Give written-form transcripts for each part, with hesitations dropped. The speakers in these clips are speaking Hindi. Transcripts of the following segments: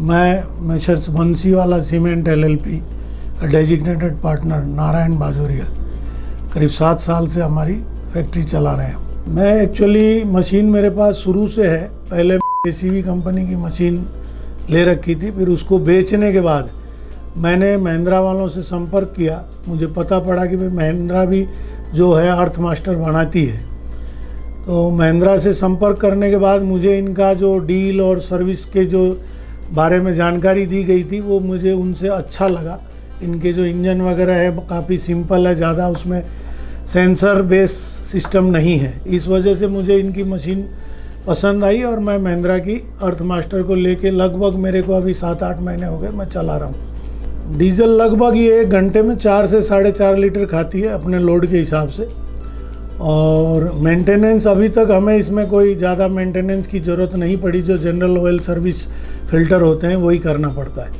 मैं Mrs Bansiwala cement LLP designated partner Narayan Bajoria करीब 7 साल से हमारी फैक्ट्री चला रहे हैं। मैं एक्चुअली मशीन मेरे पास शुरू से है। पहले JCB कंपनी की मशीन ले रखी थी, फिर उसको बेचने के बाद मैंने महिंद्रा वालों से संपर्क किया। मुझे पता पड़ा कि भाई महिंद्रा भी जो है EarthMaster बनाती है। तो महिंद्रा से संपर्क करने के बाद मुझे इनका जो डील और सर्विस के जो बारे में जानकारी दी गई थी वो मुझे उनसे अच्छा लगा। इनके जो इंजन वगैरह है काफ़ी सिंपल है, ज़्यादा उसमें सेंसर बेस सिस्टम नहीं है। इस वजह से मुझे इनकी मशीन पसंद आई और मैं महिंद्रा की EarthMaster को लेके लगभग मेरे को अभी 7-8 महीने हो गए मैं चला रहा हूँ। डीजल लगभग ये 1 घंटे में 4 से 4.5 लीटर खाती है अपने लोड के हिसाब से। और मेंटेनेंस अभी तक हमें इसमें कोई ज़्यादा मेंटेनेंस की ज़रूरत नहीं पड़ी। जो जनरल ऑयल सर्विस फ़िल्टर होते हैं वही करना पड़ता है।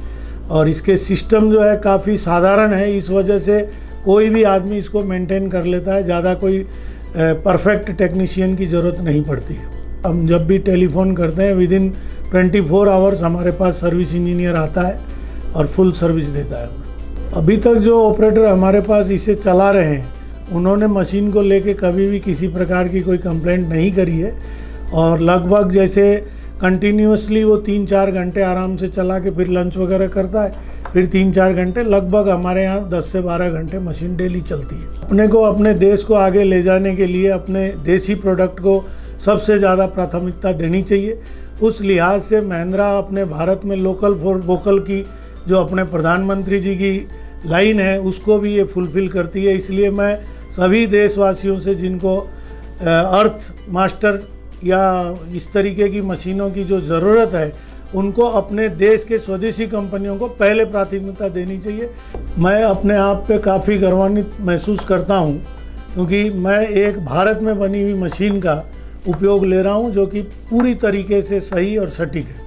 और इसके सिस्टम जो है काफ़ी साधारण है, इस वजह से कोई भी आदमी इसको मेंटेन कर लेता है। ज़्यादा कोई परफेक्ट टेक्नीशियन की ज़रूरत नहीं पड़ती है। हम जब भी टेलीफोन करते हैं विदिन 24 आवर्स हमारे पास सर्विस इंजीनियर आता है और फुल सर्विस देता है। अभी तक जो ऑपरेटर हमारे पास इसे चला रहे हैं उन्होंने मशीन को लेके कभी भी किसी प्रकार की कोई कंप्लेंट नहीं करी है। और लगभग जैसे कंटिन्यूसली वो 3-4 घंटे आराम से चला के फिर लंच वगैरह करता है, फिर 3-4 घंटे, लगभग हमारे यहाँ 10 से 12 घंटे मशीन डेली चलती है। अपने को अपने देश को आगे ले जाने के लिए अपने देसी प्रोडक्ट को सबसे ज़्यादा प्राथमिकता देनी चाहिए। उस लिहाज से महिंद्रा अपने भारत में लोकल फॉर वोकल की जो अपने प्रधानमंत्री जी की लाइन है उसको भी ये फुलफ़िल करती है। इसलिए मैं सभी देशवासियों से जिनको EarthMaster या इस तरीके की मशीनों की जो ज़रूरत है उनको अपने देश के स्वदेशी कंपनियों को पहले प्राथमिकता देनी चाहिए। मैं अपने आप पे काफ़ी गौरवान्वित महसूस करता हूँ क्योंकि मैं एक भारत में बनी हुई मशीन का उपयोग ले रहा हूँ जो कि पूरी तरीके से सही और सटीक है।